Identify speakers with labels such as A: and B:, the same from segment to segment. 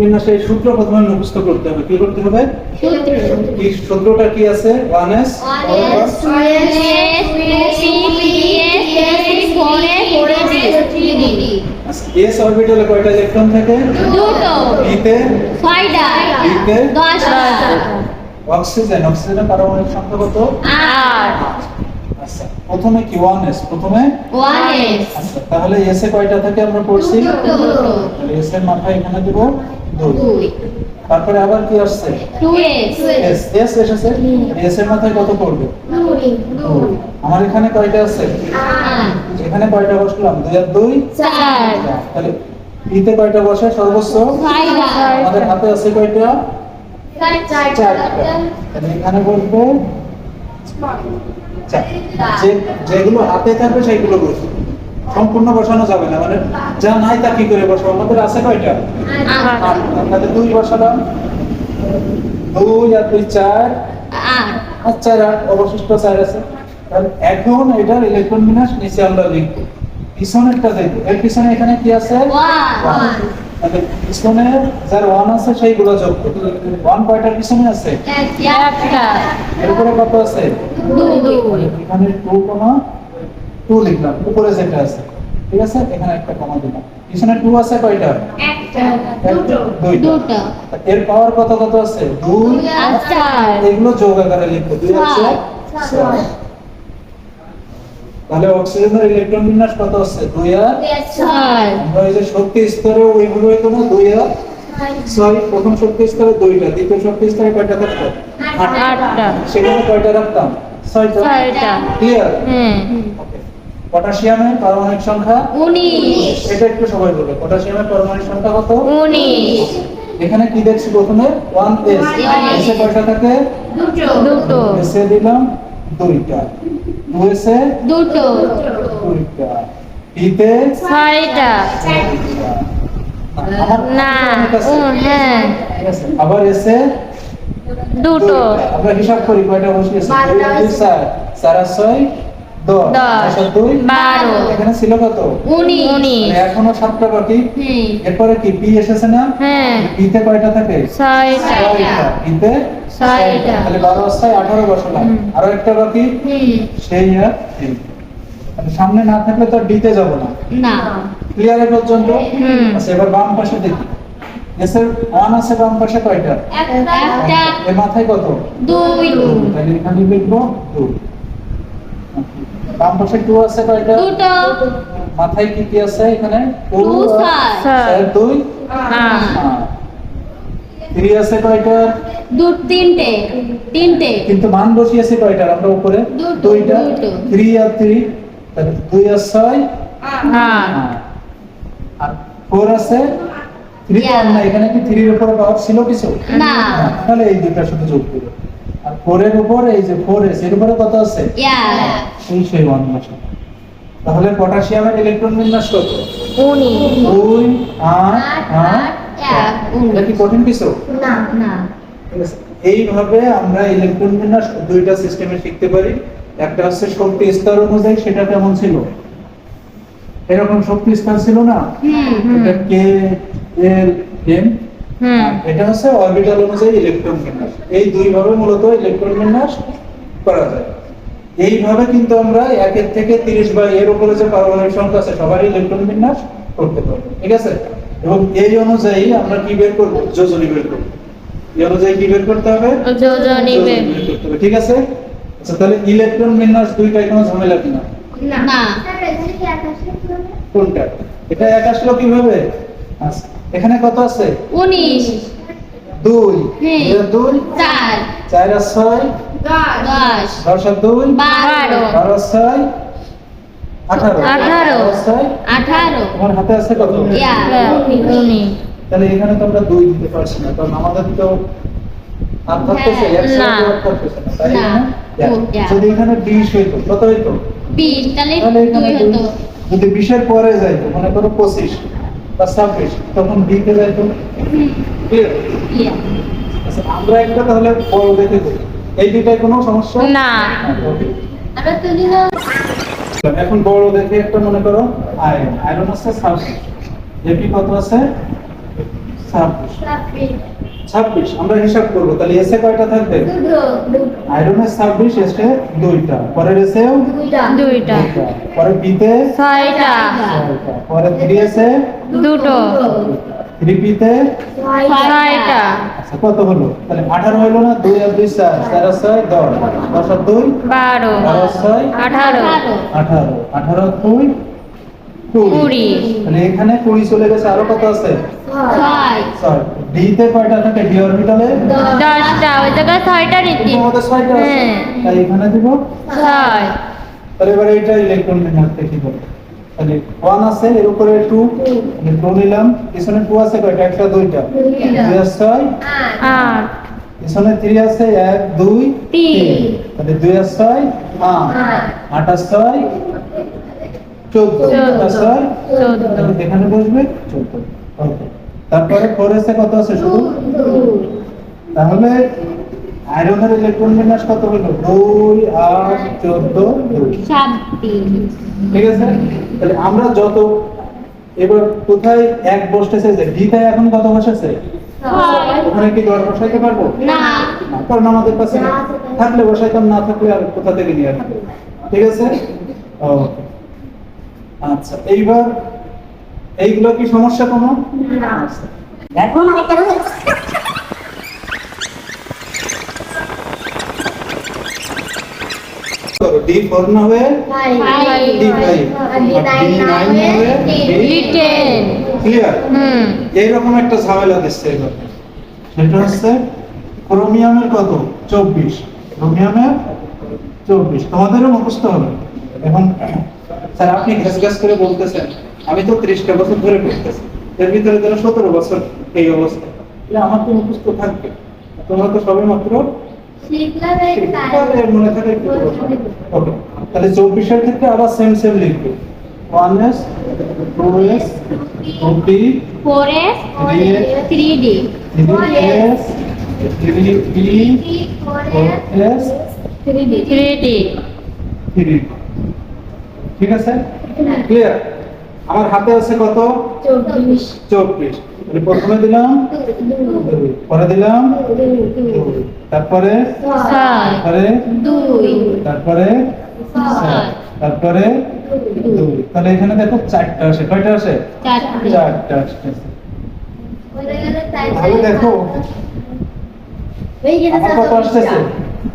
A: বিন্যাসের সূত্র প্রথমে মুখস্থ করতে হবে। কি করতে হবে? কি সূত্রটা কি আছে? 1s s অরবিটালে কয়টা ইলেকট্রন থাকে?
B: দুটো।
A: p তে
B: 6টা।
A: d তে
B: 10টা।
A: অক্সিজেনের পারমাণবিক সংখ্যা কত?
B: 8।
A: আচ্ছা, প্রথমে কি 1s? প্রথমে
B: 1s।
A: আচ্ছা, তাহলে s এ কয়টা থাকে আমরা পড়ছি?
B: দুটো।
A: তাহলে s এর মাথায় এখানে দেব 2।
B: 2।
A: তারপরে আবার কি আসছে?
B: 2s।
A: s এসেছে। s এর মাথায় কত পড়বে? 2। আমার এখানে কয়টা আছে?
B: 8।
A: এখানে কয়টা বসলাম? 2 আর 2
B: 4।
A: তাহলে ইতে কয়টা বসে সর্বোচ্চ?
B: 6টা।
A: আমাদের হাতে আছে কয়টা? 4টা। তাহলে এখানে বসবে 4। যেগুলো হাতে থাকবে সেইগুলো বসবে, সম্পূর্ণ বসানো যাবে না। মানে যা নাই তা কি করে বসাবো? আমাদের আছে কয়টা? 8। তাহলে 2 বসালাম, 2 আর 2 4,
B: 8।
A: আর 4 8, অবশিষ্ট 4 আছে। তাহলে এখন এটার ইলেকট্রন বিন্যাস নিচে আমরা লিখব। পিছনেরটা দেখব, এর পিছনে এখানে কি আছে?
B: 1।
A: তাহলে পিছনে যার 1 আছে সেইগুলো যোগ করব। 1 কয়টার পিছনে আছে?
B: একটা।
A: এরপরে কত আছে?
B: 2।
A: এখানে 2 লিখলাম, উপরে যেটা আছে। ঠিক আছে, এখানে একটা কমা দিলাম। পিছনে 2 আছে কয়টা?
B: একটা।
A: দুইটা।
B: দুটো।
A: এর পাওয়ার কত কত আছে? 2
B: আর 4।
A: এগুলো যোগ আকারে লিখবো। 2 আর 4 6। তাহলে অক্সিজেনের ইলেকট্রন বিন্যাস কত আছে? 2 আর
B: 6।
A: আমরা এই যে শক্তি স্তরে ওইগুলো কোনো 2 আর 6। প্রথম শক্তি স্তরে 2টা, দ্বিতীয় শক্তি স্তরে কয়টা থাকতো?
B: 8টা।
A: সেখানে কয়টা রাখতাম? 6টা।
B: 6টা।
A: ক্লিয়ার?
B: হুম।
A: ওকে। পটাশিয়ামের পারমাণবিক সংখ্যা
B: 19।
A: এটা একটু সবাই বলবে। পটাশিয়ামের পারমাণবিক সংখ্যা কত?
B: 19।
A: এখানে কি দেখছি? প্রথমে 1s। s এ কয়টা থাকে?
B: দুটো।
A: s এ দিলাম 2টা, 2s এ
B: দুটো।
A: 2টা, p তে
B: 6টা।
A: 4টা। আমার
B: না।
A: অনেক আছে।
B: হ্যাঁ।
A: ঠিক আছে, আবার s এ
B: দুটো।
A: 2টা। আমরা হিসাব করি কয়টা বসিয়েছি? 2 আর 2 4, 4 আর 6 10,
B: 10,
A: 2
B: 12,
A: এখানে ছিল কত?
B: 19।
A: তাহলে এখনো 7টা বাকি।
B: হুম।
A: এরপরে কি p এসেছে না?
B: হ্যাঁ।
A: p তে কয়টা থাকে?
B: 6টা।
A: 6টা। p তে
B: 6টা।
A: তাহলে 12 অবস্থায় 18 বসালাম। আরো একটা বাকি,
B: হুম।
A: সেই আর 3। তাহলে সামনে না থাকলে তো ডি তে যাব না।
B: না।
A: ক্লিয়ার এ পর্যন্ত?
B: হুম।
A: আচ্ছা, এবার বাম পাশে দেখি। এস এর 1 আছে বাম পাশে কয়টা?
B: একটা।
A: এর মাথায় কত?
B: 2।
A: তাহলে এখানে লিখবো 2। বাম পাশে 2 আছে কয়টা?
B: দুটো।
A: মাথায় কি কি আছে এখানে? 2
B: 2
A: আর 2
B: হ্যাঁ।
A: 3 আছে কয়টা?
B: তিনটে।
A: কিন্তু মান বসিয়েছে কয়টার আমরা উপরে?
B: দুটো।
A: 2টা। 3 আর 3, তাহলে 2 আর 6
B: হ্যাঁ।
A: আর 4 আছে। 3 তো আর না, এখানে কি 3 এর উপরে পাওয়ার ছিল কিছু?
B: না।
A: তাহলে এই দুইটার সাথে যোগ করব। আর 4 এর উপরে এই যে 4s এর উপরে কত আছে? সেই 1 বসে। তাহলে পটাশিয়ামের ইলেকট্রন বিন্যাস কত?
B: 19।
A: 2 8 8 এটা কি কঠিন কিছু?
B: না।
A: ঠিক আছে, এইভাবে আমরা ইলেকট্রন বিন্যাস দুইটা সিস্টেমে শিখতে পারি। একটা হচ্ছে শক্তি স্তর অনুযায়ী সেটা কেমন ছিল, এরকম শক্তি স্তর ছিল না, এটা কে এল এম। এটা হচ্ছে অরবিটাল অনুযায়ী ইলেকট্রন বিন্যাস। এই দুই ভাবে মূলত ইলেকট্রন বিন্যাস করা যায়। এইভাবে কিন্তু আমরা 1 এর থেকে 30 বা এর উপরে যে পারমাণবিক সংখ্যা আছে সবারই ইলেকট্রন বিন্যাস করতে পারবো। ঠিক আছে, এবং এই অনুযায়ী আমরা কি বের করব? যোজনী বের করব। এই অনুযায়ী কি বের করতে হবে?
B: যোজনী বের
A: করতে হবে। ঠিক আছে। আচ্ছা, তাহলে ইলেকট্রন বিন্যাস দুইটাই কোনো ঝামেলা কিনা?
B: না।
A: কোনটা? এটা 1 আসলো কিভাবে? আচ্ছা, এখানে কত আছে?
B: 19।
A: 2
B: হুম।
A: 2
B: 4।
A: 4 আর 6
B: 10।
A: 10 আর 2
B: 12।
A: 12 আর 6 18
B: 18
A: আর 6
B: 18।
A: তোমার হাতে আছে কত?
B: 19।
A: তাহলে এখানে তো আমরা 2 দিতে পারছি না, কারণ আমাদের তো আর থাকতেছে
B: হ্যাঁ,
A: 1
B: না।
A: আর থাকতেছে না, তাই
B: না।
A: না?
B: Yeah.
A: যদি এখানে 20 হইতো কত হইতো?
B: 20। তাহলে
A: তাহলে এখানে
B: 2 হতো।
A: যদি 20 এর পরে যাইতো, মনে করো 25 বা 26, তখন বি তে যাইতো। ক্লিয়ার?
B: Yeah.
A: আচ্ছা, আমরা একটা তাহলে বড় দেখে করি। এই দুইটাই কোনো সমস্যা
B: না।
A: ওকে।
B: আমরা তুলি না।
A: এখন বড় দেখে একটা মনে করো আয়রন। আয়রন আছে 26, এপি কত আছে? 26 আমরা হিসাব করব, তাহলে এসে কয়টা থাকবে? আয়রনের 26, এসে 2টা, পরের এসেও
B: দুইটা,
A: পরে বিতে
B: 6টা,
A: 6টা, পরে 3 এসে
B: দুটো,
A: 3পিতে
B: 6টা,
A: আচ্ছা কত হলো? তাহলে 18 হলো না? 2 আর 2 4, 4 আর 6 10, 10 আর 2
B: 12,
A: 12 আর 6
B: 18,
A: 18, 18 আর 2 20।
B: 20,
A: তাহলে এখানে 20 চলে গেছে, আরো কত আছে? 6। ডি তে কয়টা থাকে? ডি অরবিটালে
B: 10টা, ওই জায়গায় 6টা নিতি।
A: আমাদের 6টা আছে,
B: হ্যাঁ।
A: তাই এখানে দিব
B: 6,
A: তাহলে এবারে এটা ইলেকট্রন বিন্যাসটা কি হবে? তাহলে 1 আছে, এর উপরে 2, তাহলে 2 নিলাম, পিছনে 2 আছে কয়টা? একটা 2টা, 2 আর 6,
B: 8,
A: পিছনে 3 আছে 1 2 3, তাহলে 2 আর 6 8, 8 আর 6 14, 8 আর 6
B: 14,
A: তাহলে এখানে বসবে 14। ওকে, তারপরে 4 এসে কত আছে শুধু? তাহলে আয়রনের ইলেকট্রন বিন্যাস কত হলো? 2 8 14 2।
B: 26,
A: ঠিক আছে, তাহলে আমরা যত এবার কোথায় এক বসতেছে, যে ডি তে এখন কত বসেছে? ওখানে কি গড় বসাইতে পারবো?
B: না,
A: না, কারণ আমাদের কাছে নেই। থাকলে বসাইতাম, না থাকলে আর কোথা থেকে নিয়ে আসবো? ঠিক আছে, ওকে। আচ্ছা, এইবার এইগুলো কি সমস্যা কোনো? আচ্ছা।
C: এখন আরেকটা রুল
A: করো, D4 না হয়ে D5, আর D9 না হয়ে
B: D10,
A: ক্লিয়ার?
B: হুম,
A: এইরকম একটা ঝামেলা দিচ্ছে এবার, সেটা হচ্ছে ক্রোমিয়ামের কত? 24, ক্রোমিয়ামের 24, তোমাদেরও মুখস্থ হবে। এখন স্যার আপনি ঘেস ঘেস করে বলতেছেন, আমি তো 30টা বছর ধরে পড়তেছি, এর ভিতরে ধরো 17 বছর এই অবস্থা, তাহলে আমার তো মুখস্থ থাকবে, তোমরা তো সবে মাত্র শিখতে মনে থাকে একটু। ওকে, তাহলে 24 এর ক্ষেত্রে আবার সেম লিখবে, 1s 2s 2d
B: 4S, 3D,
A: 3s 3d 4s
B: 3D,
A: 3d। ঠিক আছে, ক্লিয়ার? আমার হাতে আছে কত? 24, তাহলে প্রথমে দিলাম 2, পরে দিলাম 2, তারপরে
B: 6,
A: তারপরে
B: 2,
A: তারপরে 7, তারপরে 2, তাহলে এখানে দেখো 4টা আসে, কয়টা আসে? 4টা আসছে। তাহলে দেখো আমার কত আসতেছে?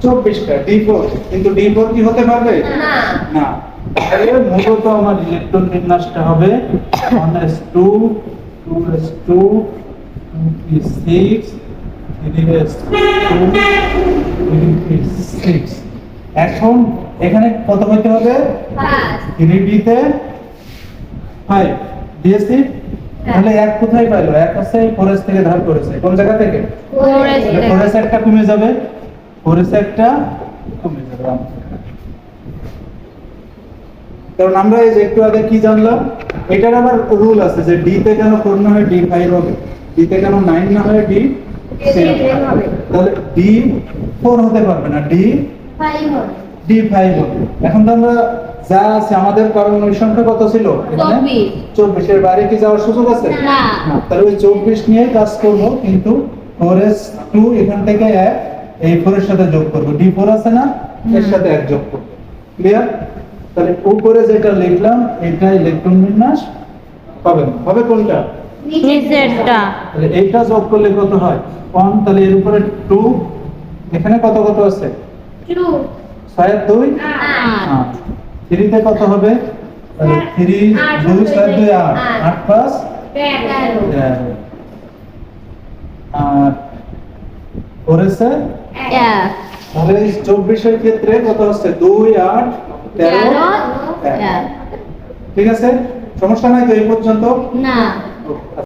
A: 24টা, D4, কিন্তু D4 কি হতে পারবে? না। তাহলে মূলত আমার ইলেকট্রন বিন্যাসটা হবে 1s2 2s2 2p6 3s2 3p6। এখন এখানে কত হতে হবে? 3d তে 5 দিয়েছি, তাহলে এক কোথায় পাইলো? এক আছে 4s থেকে ধার করেছে, কোন জায়গা থেকে?
B: 4S,
A: 4s একটা কমে যাবে, 4s একটা কমে যাবে আমার। কারণ আমরা এই যে একটু আগে কি জানলাম, এটার আবার রুল আছে যে ডি তে কেন 4 না হয় D5 হবে, ডি তে কেন 9 না হয় D7 হবে। তাহলে D4 হতে পারবে না, D5 হবে। এখন তো আমরা যা আছে আমাদের, কারণ ওই সংখ্যা কত ছিল এখানে? 24, এর বাইরে কি যাওয়ার সুযোগ আছে?
B: না।
A: না, তাহলে ওই 24 নিয়ে কাজ করব, কিন্তু 4s2 এখান থেকে 1 এই 4 এর সাথে যোগ করব, D4 আছে না, এর সাথে 1 যোগ করব। ক্লিয়ার? তাহলে উপরে যেটা লিখলাম এটা ইলেকট্রন বিন্যাস হবে না, হবে কোনটা?
B: নিচেরটা,
A: তাহলে এইটা যোগ করলে কত হয়? 1, তাহলে এর উপরে 2, এখানে কত কত আছে? 6 আর 2 8, 3 তে কত হবে? তাহলে 3 2 6 2 8, 8 5 11, আর 4 এসে তাহলে 24 এর ক্ষেত্রে কত হচ্ছে? 2 8 13 1। ঠিক আছে, সমস্যা নাই তো এই পর্যন্ত?
B: না।